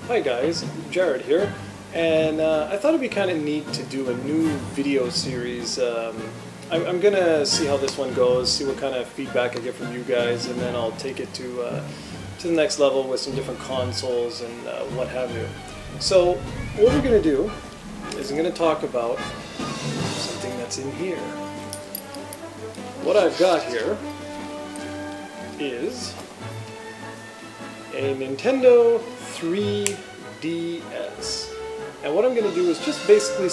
Hi guys, Jarrod here, and I thought it'd be kind of neat to do a new video series. I'm gonna see how this one goes, see what kind of feedback I get from you guys, and then I'll take it to the next level with some different consoles and what have you. So what we're gonna do is I'm gonna talk about something that's in here. What I've got here is a Nintendo 3DS. And what I'm going to do is just basically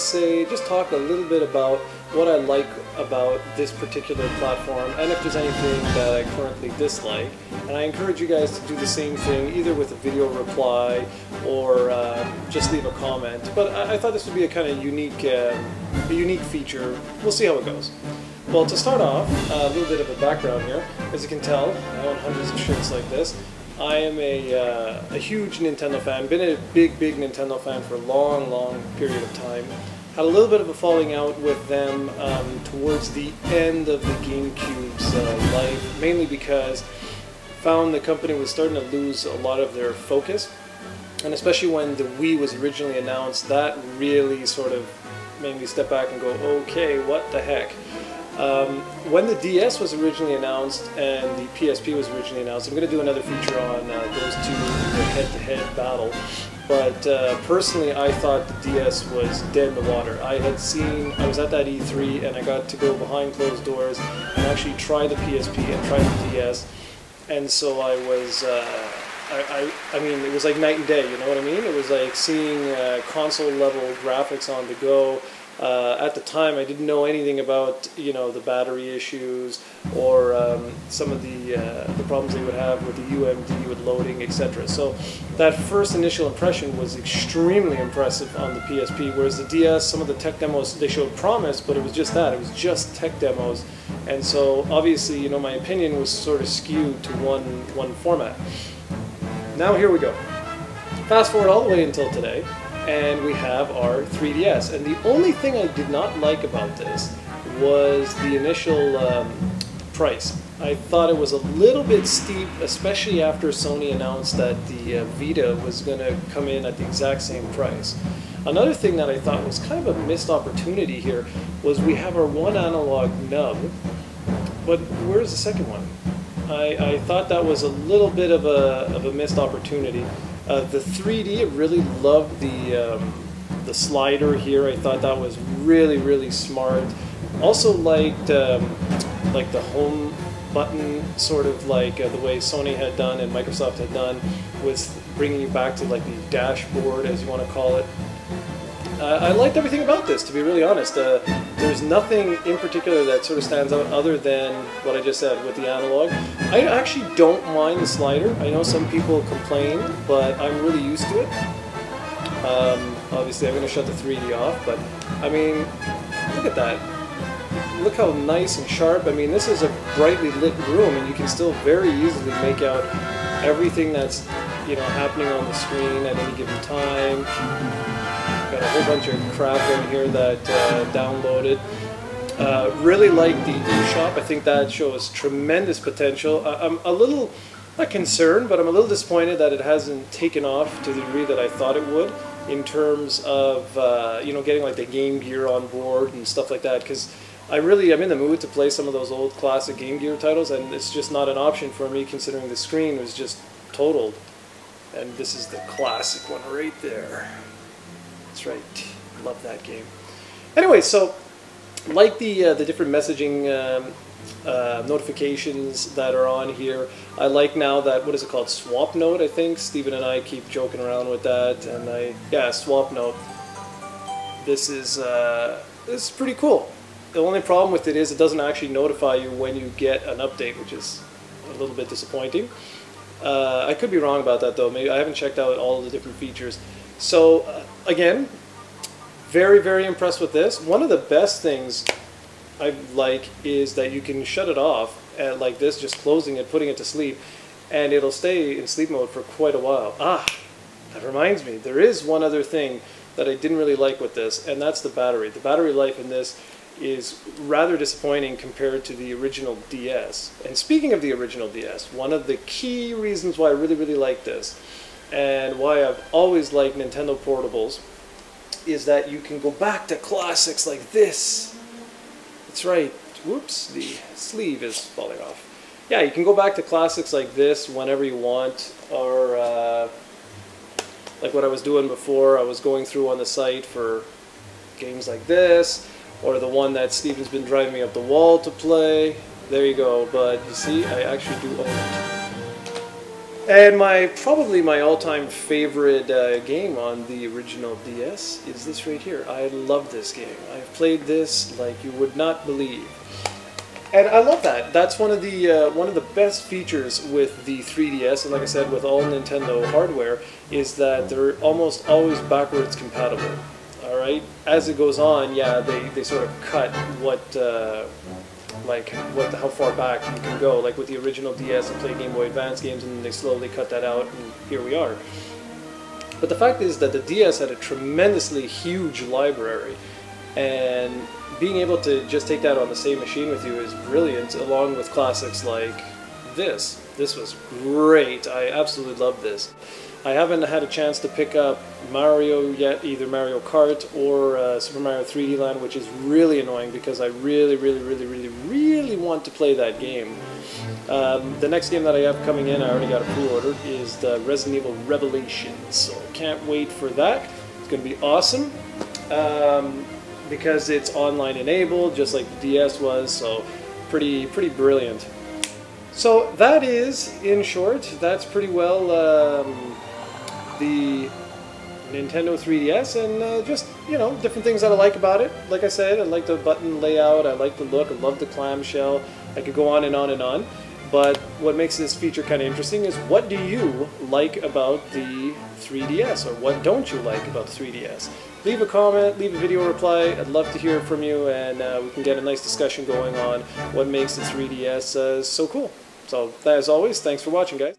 talk a little bit about what I like about this particular platform and if there's anything that I currently dislike. And I encourage you guys to do the same thing, either with a video reply or just leave a comment. But I thought this would be a kind of unique feature. We'll see how it goes. Well, to start off, a little bit of a background here. As you can tell, I own hundreds of shirts like this. I am a huge Nintendo fan, been a big Nintendo fan for a long period of time. Had a little bit of a falling out with them towards the end of the GameCube's life, mainly because found the company was starting to lose a lot of their focus. And especially when the Wii was originally announced, that really sort of made me step back and go, okay, what the heck? When the DS was originally announced and the PSP was originally announced, I'm going to do another feature on those two, the head-to-head battle. But personally, I thought the DS was dead in the water. I was at that E3 and I got to go behind closed doors and actually try the PSP and try the DS. And so I was, I mean, it was like night and day, you know what I mean? It was like seeing console-level graphics on the go. At the time, I didn't know anything about, you know, the battery issues or some of the problems they would have with the UMD, with loading, etc. So that first initial impression was extremely impressive on the PSP, whereas the DS, some of the tech demos, they showed promise, but it was just that. It was just tech demos. And so obviously, you know, my opinion was sort of skewed to one format. Now here we go. Fast forward all the way until today. And we have our 3DS. And the only thing I did not like about this was the initial price. I thought it was a little bit steep, especially after Sony announced that the Vita was going to come in at the exact same price. Another thing that I thought was kind of a missed opportunity here was we have our one analog nub, but where's the second one? I thought that was a little bit of a missed opportunity. The 3D, I really loved the slider here. I thought that was really smart. Also liked the home button, sort of like the way Sony had done and Microsoft had done, was bringing you back to like the dashboard, as you want to call it. I liked everything about this, to be really honest. There's nothing in particular that sort of stands out other than what I just said with the analog. I actually don't mind the slider. I know some people complain, but I'm really used to it. Obviously, I'm going to shut the 3D off, but I mean, look at that. Look how nice and sharp. I mean, this is a brightly lit room, and you can still very easily make out everything that's, you know, happening on the screen at any given time. Got a whole bunch of crap in here that downloaded. Really like the eShop. I think that shows tremendous potential. I'm a little, not concerned, but I'm a little disappointed that it hasn't taken off to the degree that I thought it would in terms of, you know, getting like the Game Gear on board and stuff like that, because I'm in the mood to play some of those old classic Game Gear titles, and it's just not an option for me considering the screen was just totaled. And this is the classic one right there. That's right, love that game. Anyway, so like the different messaging notifications that are on here, I like now that, what is it called, Swap Note, I think. Steven and I keep joking around with that, and yeah, Swap Note. This is pretty cool. The only problem with it is it doesn't actually notify you when you get an update, which is a little bit disappointing. I could be wrong about that though. Maybe I haven't checked out all of the different features. So again, very impressed with this. One of the best things I like is that you can shut it off like this, just closing it, putting it to sleep, and it'll stay in sleep mode for quite a while. That reminds me, there is one other thing that I didn't really like with this, and that's the battery. The battery life in this is rather disappointing compared to the original DS. And speaking of the original DS, one of the key reasons why I really like this and why I've always liked Nintendo portables is that you can go back to classics like this. That's right. Whoops, the sleeve is falling off. Yeah, you can go back to classics like this whenever you want, or like what I was doing before. I was going through on the site for games like this, or the one that Steven's been driving me up the wall to play. There you go. But you see, I actually do own it. And probably my all-time favorite game on the original DS is this right here. I love this game. I've played this like you would not believe. And I love that. That's one of the best features with the 3DS, and like I said, with all Nintendo hardware, is that they're almost always backwards compatible. All right. As it goes on, yeah, they sort of cut how far back you can go. Like with the original DS, I played Game Boy Advance games, and they slowly cut that out, and here we are. But the fact is that the DS had a tremendously huge library, and being able to just take that on the same machine with you is brilliant, along with classics like this. This was great. I absolutely love this. I haven't had a chance to pick up Mario yet, either Mario Kart or Super Mario 3D Land, which is really annoying because I really want to play that game. The next game that I have coming in, I already got a pre-order, is the Resident Evil Revelations. So can't wait for that. It's going to be awesome. Because it's online enabled, just like the DS was, so pretty brilliant. So that is, in short, that's pretty well the Nintendo 3DS, and just, you know, different things that I like about it. Like I said, I like the button layout, I like the look, I love the clamshell. I could go on and on and on. But what makes this feature kind of interesting is, what do you like about the 3DS, or what don't you like about the 3DS? Leave a comment, leave a video reply. I'd love to hear from you, and we can get a nice discussion going on what makes the 3DS so cool. So, as always, thanks for watching, guys.